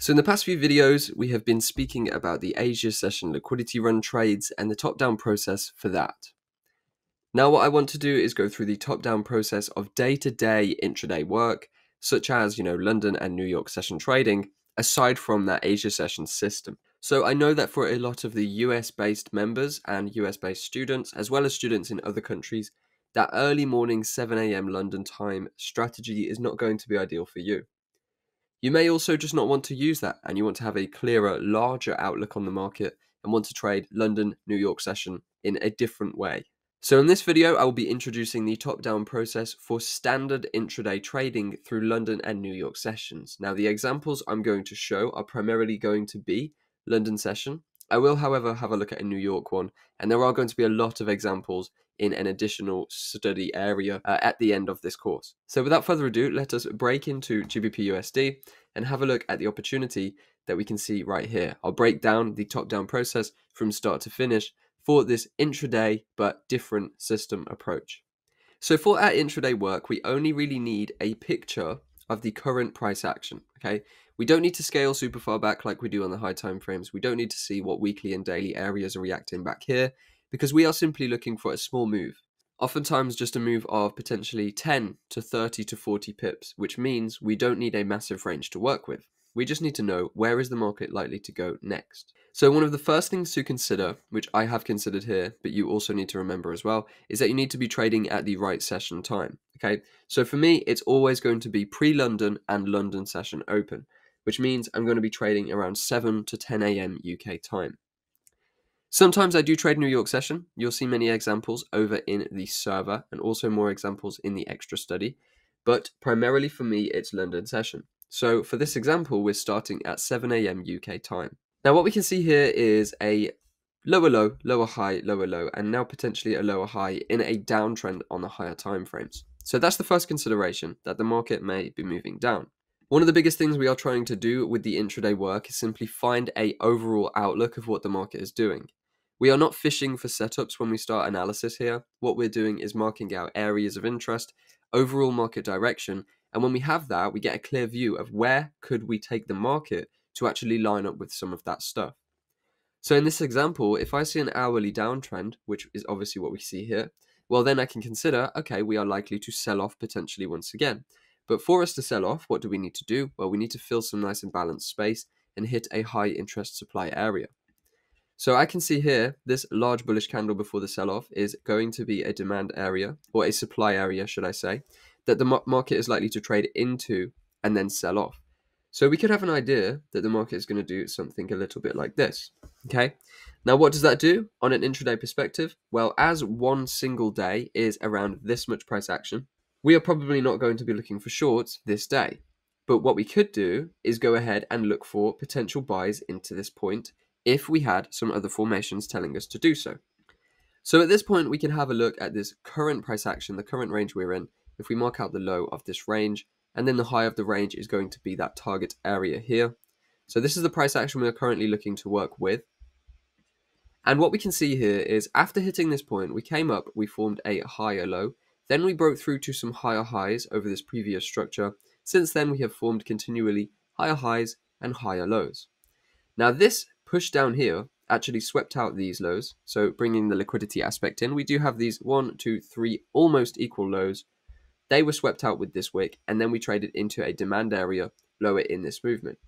So in the past few videos, we have been speaking about the Asia session liquidity run trades and the top-down process for that. Now what I want to do is go through the top-down process of day-to-day intraday work, such as, London and New York session trading, aside from that Asia session system. So I know that for a lot of the US-based members and US-based students, as well as students in other countries, that early morning 7 a.m. London time strategy is not going to be ideal for you. You may also just not want to use that and you want to have a clearer, larger outlook on the market and want to trade London, New York session in a different way. So in this video, I will be introducing the top-down process for standard intraday trading through London and New York sessions. Now, the examples I'm going to show are primarily going to be London session. I will, however, have a look at a New York one, and there are going to be a lot of examples in an additional study area at the end of this course. So without further ado, let us break into GBP/USD and have a look at the opportunity that we can see right here. I'll break down the top-down process from start to finish for this intraday but different system approach. So for our intraday work, we only really need a picture of the current price action, okay? We don't need to scale super far back like we do on the high time frames. We don't need to see what weekly and daily areas are reacting back here because we are simply looking for a small move. Oftentimes just a move of potentially 10 to 30 to 40 pips, which means we don't need a massive range to work with. We just need to know where is the market likely to go next. So one of the first things to consider, which I have considered here, but you also need to remember as well, is that you need to be trading at the right session time, okay? So for me, it's always going to be pre-London and London session open, which means I'm going to be trading around 7 to 10 a.m. UK time. Sometimes I do trade New York session. You'll see many examples over in the server and also more examples in the extra study, but primarily for me, it's London session. So for this example, we're starting at 7 a.m. UK time. Now what we can see here is a lower low, lower high, lower low, and now potentially a lower high in a downtrend on the higher time frames. So that's the first consideration, that the market may be moving down. One of the biggest things we are trying to do with the intraday work is simply find an overall outlook of what the market is doing. We are not fishing for setups when we start analysis here. What we're doing is marking out areas of interest, overall market direction, and when we have that, we get a clear view of where could we take the market to actually line up with some of that stuff. So in this example, if I see an hourly downtrend, which is obviously what we see here, well then I can consider, okay, we are likely to sell off potentially once again. But for us to sell off, what do we need to do? Well, we need to fill some nice and balanced space and hit a high interest supply area. So I can see here, this large bullish candle before the sell-off is going to be a demand area, or a supply area, should I say, that the market is likely to trade into and then sell off. So we could have an idea that the market is going to do something a little bit like this, okay? Now, what does that do on an intraday perspective? Well, as one single day is around this much price action, we are probably not going to be looking for shorts this day. But what we could do is go ahead and look for potential buys into this point if we had some other formations telling us to do so. So at this point, we can have a look at this current price action, the current range we're in. If we mark out the low of this range, and then the high of the range is going to be that target area here. So this is the price action we're currently looking to work with. And what we can see here is after hitting this point, we came up, we formed a higher low, then we broke through to some higher highs over this previous structure. Since then, we have formed continually higher highs and higher lows. Now this push down here actually swept out these lows, so bringing the liquidity aspect in, we do have these 1, 2, 3 almost equal lows. They were swept out with this wick, and then we traded into a demand area lower in this movement.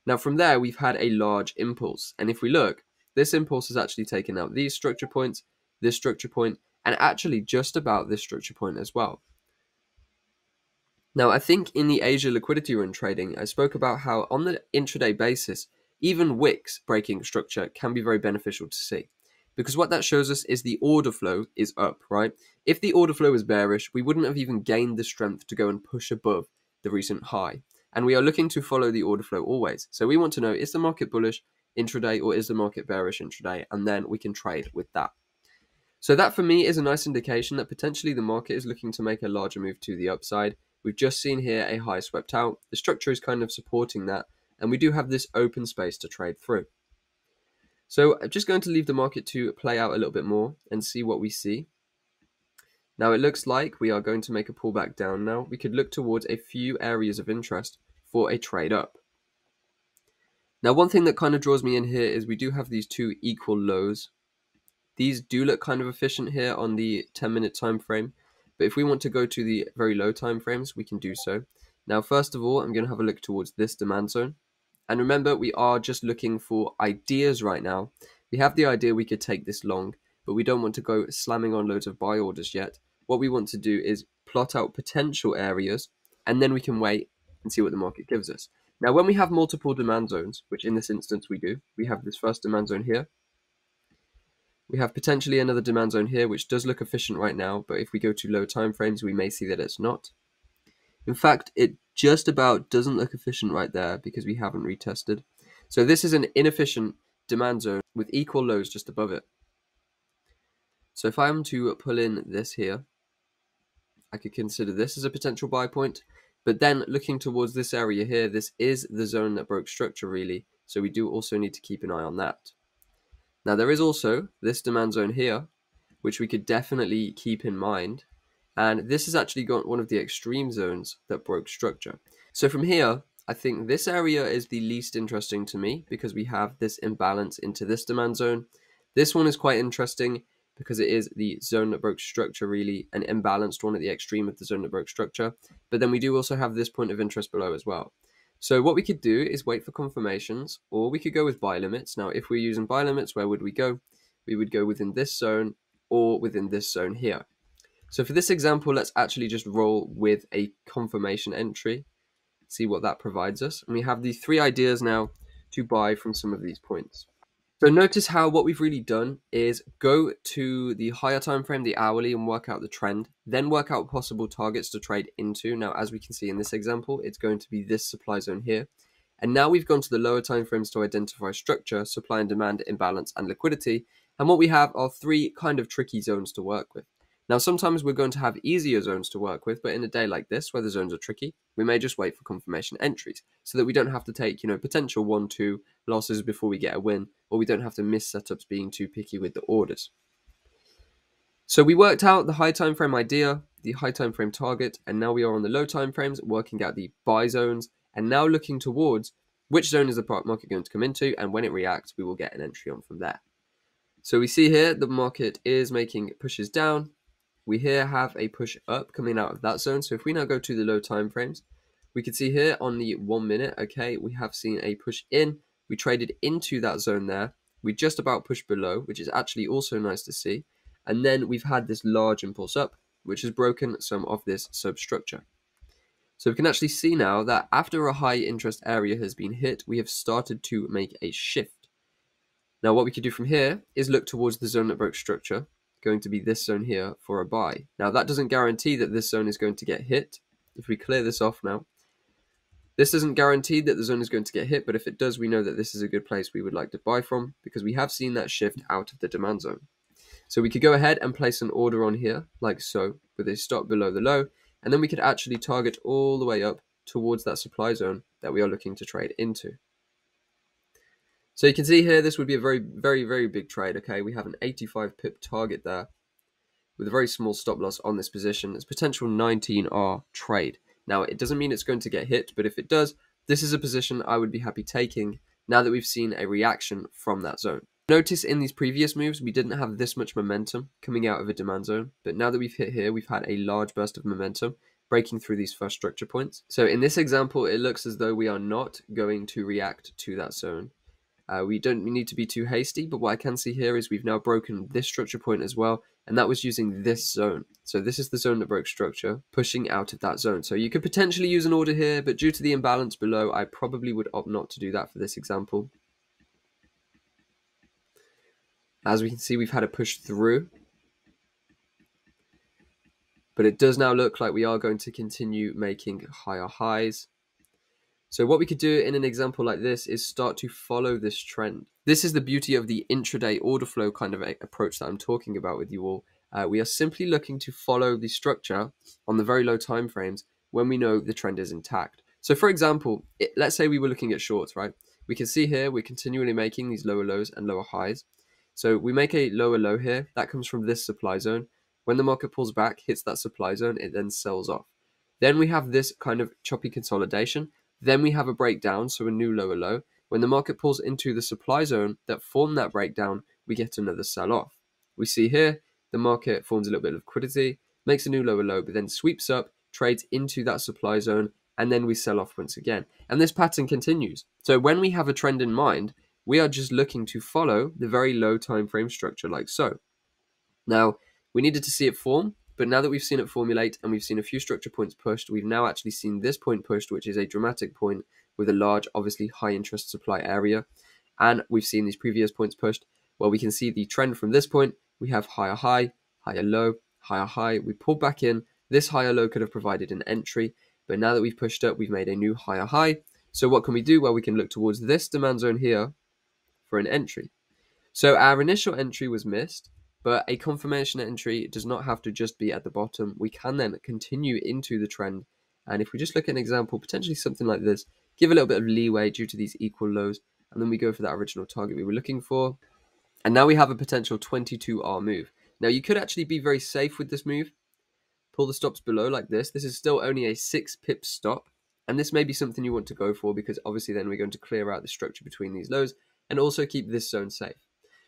Now from there, we've had a large impulse, and if we look, this impulse has actually taken out these structure points, this structure point, and actually just about this structure point as well. Now I think in the Asia liquidity run trading, I spoke about how on the intraday basis, even wicks breaking structure can be very beneficial to see, because what that shows us is the order flow is up, right? If the order flow is bearish, we wouldn't have even gained the strength to go and push above the recent high. And we are looking to follow the order flow always. So we want to know, is the market bullish intraday or is the market bearish intraday? And then we can trade with that. So that for me is a nice indication that potentially the market is looking to make a larger move to the upside. We've just seen here a high swept out. The structure is kind of supporting that. And we do have this open space to trade through. So I'm just going to leave the market to play out a little bit more and see what we see. Now it looks like we are going to make a pullback down now. We could look towards a few areas of interest for a trade up. Now, one thing that kind of draws me in here is we do have these two equal lows. These do look kind of efficient here on the 10-minute time frame, but if we want to go to the very low time frames, we can do so. Now, first of all, I'm going to have a look towards this demand zone. And remember, we are just looking for ideas right now. We have the idea we could take this long, but we don't want to go slamming on loads of buy orders yet. What we want to do is plot out potential areas, and then we can wait and see what the market gives us. Now, when we have multiple demand zones, which in this instance we do, we have this first demand zone here. We have potentially another demand zone here, which does look efficient right now, but if we go to low time frames, we may see that it's not. In fact, it just about doesn't look efficient right there because we haven't retested. So this is an inefficient demand zone with equal lows just above it. So if I'm to pull in this here, I could consider this as a potential buy point. But then looking towards this area here, this is the zone that broke structure really. So we do also need to keep an eye on that. Now there is also this demand zone here, which we could definitely keep in mind. And this has actually got one of the extreme zones that broke structure. So from here, I think this area is the least interesting to me because we have this imbalance into this demand zone. This one is quite interesting because it is the zone that broke structure really, an imbalanced one at the extreme of the zone that broke structure. But then we do also have this point of interest below as well. So what we could do is wait for confirmations, or we could go with buy limits. Now, if we're using buy limits, where would we go? We would go within this zone or within this zone here. So for this example, let's actually just roll with a confirmation entry, see what that provides us. And we have these three ideas now to buy from some of these points. So notice how what we've really done is go to the higher time frame, the hourly, and work out the trend, then work out possible targets to trade into. Now, as we can see in this example, it's going to be this supply zone here. And now we've gone to the lower time frames to identify structure, supply and demand, imbalance, and liquidity. And what we have are three kind of tricky zones to work with. Now, sometimes we're going to have easier zones to work with, but in a day like this, where the zones are tricky, we may just wait for confirmation entries so that we don't have to take, potential 1-2 losses before we get a win, or we don't have to miss setups being too picky with the orders. So we worked out the high time frame idea, the high time frame target, and now we are on the low time frames, working out the buy zones, and now looking towards which zone is the market going to come into, and when it reacts, we will get an entry on from there. So we see here the market is making pushes down. We here have a push up coming out of that zone. So if we now go to the low time frames, we can see here on the 1 minute, okay, we have seen a push in. We traded into that zone there. We just about pushed below, which is actually also nice to see. And then we've had this large impulse up, which has broken some of this substructure. So we can actually see now that after a high interest area has been hit, we have started to make a shift. Now what we could do from here is look towards the zone that broke structure, going to be this zone here for a buy. Now that doesn't guarantee that this zone is going to get hit. If we clear this off now, this doesn't guarantee that the zone is going to get hit, but if it does, we know that this is a good place we would like to buy from because we have seen that shift out of the demand zone. So we could go ahead and place an order on here like so with a stop below the low, and then we could actually target all the way up towards that supply zone that we are looking to trade into. So you can see here, this would be a very, very, very big trade, okay? We have an 85 pip target there with a very small stop loss on this position. It's potential 19R trade. Now, it doesn't mean it's going to get hit, but if it does, this is a position I would be happy taking now that we've seen a reaction from that zone. Notice in these previous moves, we didn't have this much momentum coming out of a demand zone, but now that we've hit here, we've had a large burst of momentum breaking through these first structure points. So in this example, it looks as though we are not going to react to that zone. We don't need to be too hasty, but what I can see here is we've now broken this structure point as well, and that was using this zone. So this is the zone that broke structure, pushing out of that zone. So you could potentially use an order here, but due to the imbalance below, I probably would opt not to do that for this example. As we can see, we've had a push through, but it does now look like we are going to continue making higher highs. So what we could do in an example like this is start to follow this trend. This is the beauty of the intraday order flow kind of approach that I'm talking about with you all. We are simply looking to follow the structure on the very low time frames when we know the trend is intact. So for example, let's say we were looking at shorts, right? We can see here we're continually making these lower lows and lower highs. So we make a lower low here. That comes from this supply zone. When the market pulls back, hits that supply zone, it then sells off. Then we have this kind of choppy consolidation. Then we have a breakdown, so a new lower low. when the market pulls into the supply zone that formed that breakdown, we get another sell-off. We see here the market forms a little bit of liquidity, makes a new lower low, but then sweeps up, trades into that supply zone, and then we sell off once again. And this pattern continues. So when we have a trend in mind, we are just looking to follow the very low time frame structure like so. Now, we needed to see it form, but now that we've seen it formulate and we've seen a few structure points pushed, we've now actually seen this point pushed, which is a dramatic point with a large, obviously high interest supply area. And we've seen these previous points pushed. Well, we can see the trend from this point. We have higher high, higher low, higher high. We pulled back in. This higher low could have provided an entry, but now that we've pushed up, we've made a new higher high. So what can we do? Well, we can look towards this demand zone here for an entry. So our initial entry was missed, but a confirmation entry does not have to just be at the bottom. We can then continue into the trend. And if we just look at an example, potentially something like this, give a little bit of leeway due to these equal lows, and then we go for that original target we were looking for. And now we have a potential 22R move. Now you could actually be very safe with this move. Pull the stops below like this. This is still only a 6 pip stop. And this may be something you want to go for because obviously then we're going to clear out the structure between these lows and also keep this zone safe.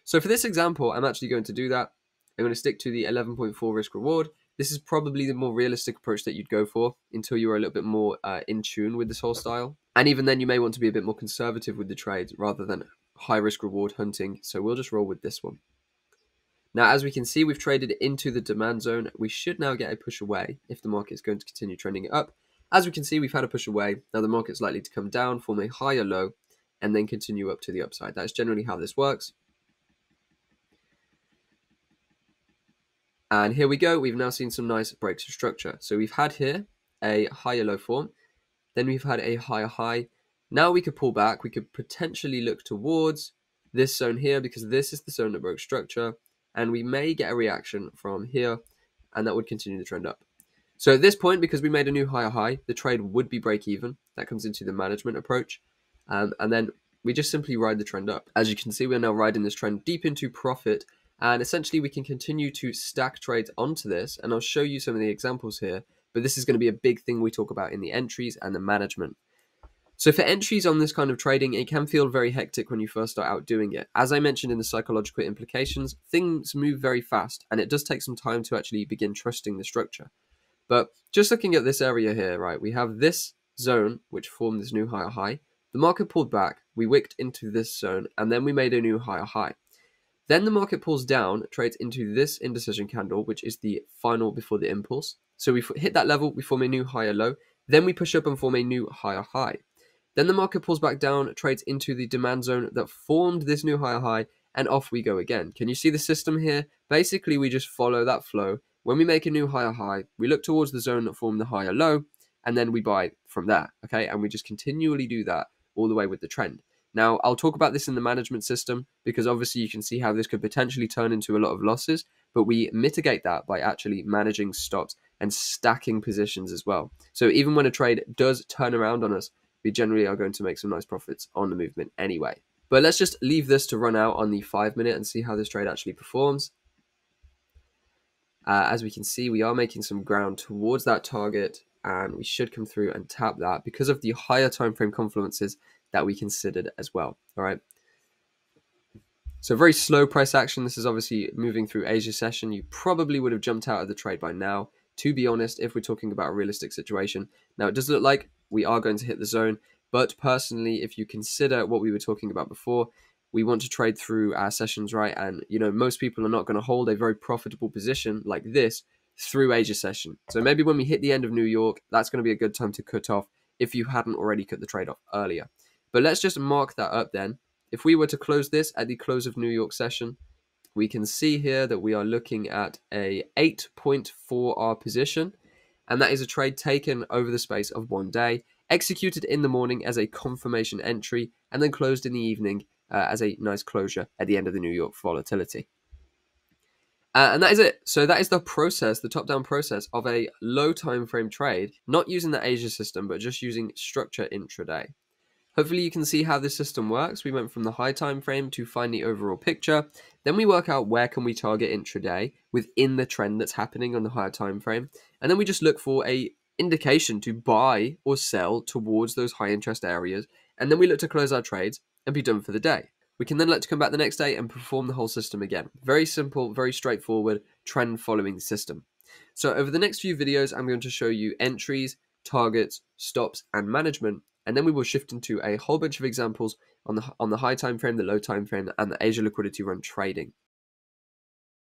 So for this example, I'm actually going to do that. I'm going to stick to the 11.4 risk reward. This is probably the more realistic approach that you'd go for until you are a little bit more in tune with this whole style. And even then you may want to be a bit more conservative with the trades rather than high risk reward hunting. So we'll just roll with this one. Now, as we can see, we've traded into the demand zone. We should now get a push away if the market is going to continue trending up. As we can see, we've had a push away. Now the market's likely to come down, form a higher low, and then continue up to the upside. That's generally how this works. And here we go. We've now seen some nice breaks of structure. So we've had here a higher low form. Then we've had a higher high. Now we could pull back. We could potentially look towards this zone here because this is the zone that broke structure. And we may get a reaction from here, and that would continue the trend up. So at this point, because we made a new higher high, the trade would be break even. That comes into the management approach. And then we just simply ride the trend up. As you can see, we're now riding this trend deep into profit. And essentially, we can continue to stack trades onto this. And I'll show you some of the examples here. But this is going to be a big thing we talk about in the entries and the management. So for entries on this kind of trading, it can feel very hectic when you first start out doing it. As I mentioned in the psychological implications, things move very fast and it does take some time to actually begin trusting the structure. But just looking at this area here, right, we have this zone which formed this new higher high. The market pulled back, we wicked into this zone, and then we made a new higher high. Then the market pulls down, trades into this indecision candle, which is the final before the impulse. So we hit that level, we form a new higher low, then we push up and form a new higher high. Then the market pulls back down, trades into the demand zone that formed this new higher high, and off we go again. Can you see the system here? Basically, we just follow that flow. When we make a new higher high, we look towards the zone that formed the higher low, and then we buy from that, okay? And we just continually do that all the way with the trend. Now, I'll talk about this in the management system because obviously you can see how this could potentially turn into a lot of losses, but we mitigate that by actually managing stops and stacking positions as well. So even when a trade does turn around on us, we generally are going to make some nice profits on the movement anyway. But let's just leave this to run out on the 5 minute and see how this trade actually performs. As we can see, we are making some ground towards that target and we should come through and tap that because of the higher time frame confluences that we considered as well. All right. So very slow price action. This is obviously moving through Asia session. You probably would have jumped out of the trade by now, to be honest, if we're talking about a realistic situation. Now, it does look like we are going to hit the zone, but personally, if you consider what we were talking about before, we want to trade through our sessions, right? And, you know, most people are not going to hold a very profitable position like this through Asia session. So maybe when we hit the end of New York, that's going to be a good time to cut off if you hadn't already cut the trade off earlier. But let's just mark that up then. If we were to close this at the close of New York session, we can see here that we are looking at a 8.4R position. And that is a trade taken over the space of 1 day, executed in the morning as a confirmation entry, and then closed in the evening as a nice closure at the end of the New York volatility. And that is it. So that is the process, the top-down process of a low time frame trade, not using the Asia system, but just using structure intraday. Hopefully you can see how this system works. We went from the high time frame to find the overall picture. Then we work out where can we target intraday within the trend that's happening on the higher time frame. And then we just look for a indication to buy or sell towards those high interest areas. And then we look to close our trades. and be done for the day. We can then let to come back the next day and perform the whole system again. Very simple, very straightforward, trend following system. So over the next few videos, I'm going to show you entries, targets, stops, and management, and then we will shift into a whole bunch of examples on the high time frame, the low time frame, and the Asia liquidity run trading.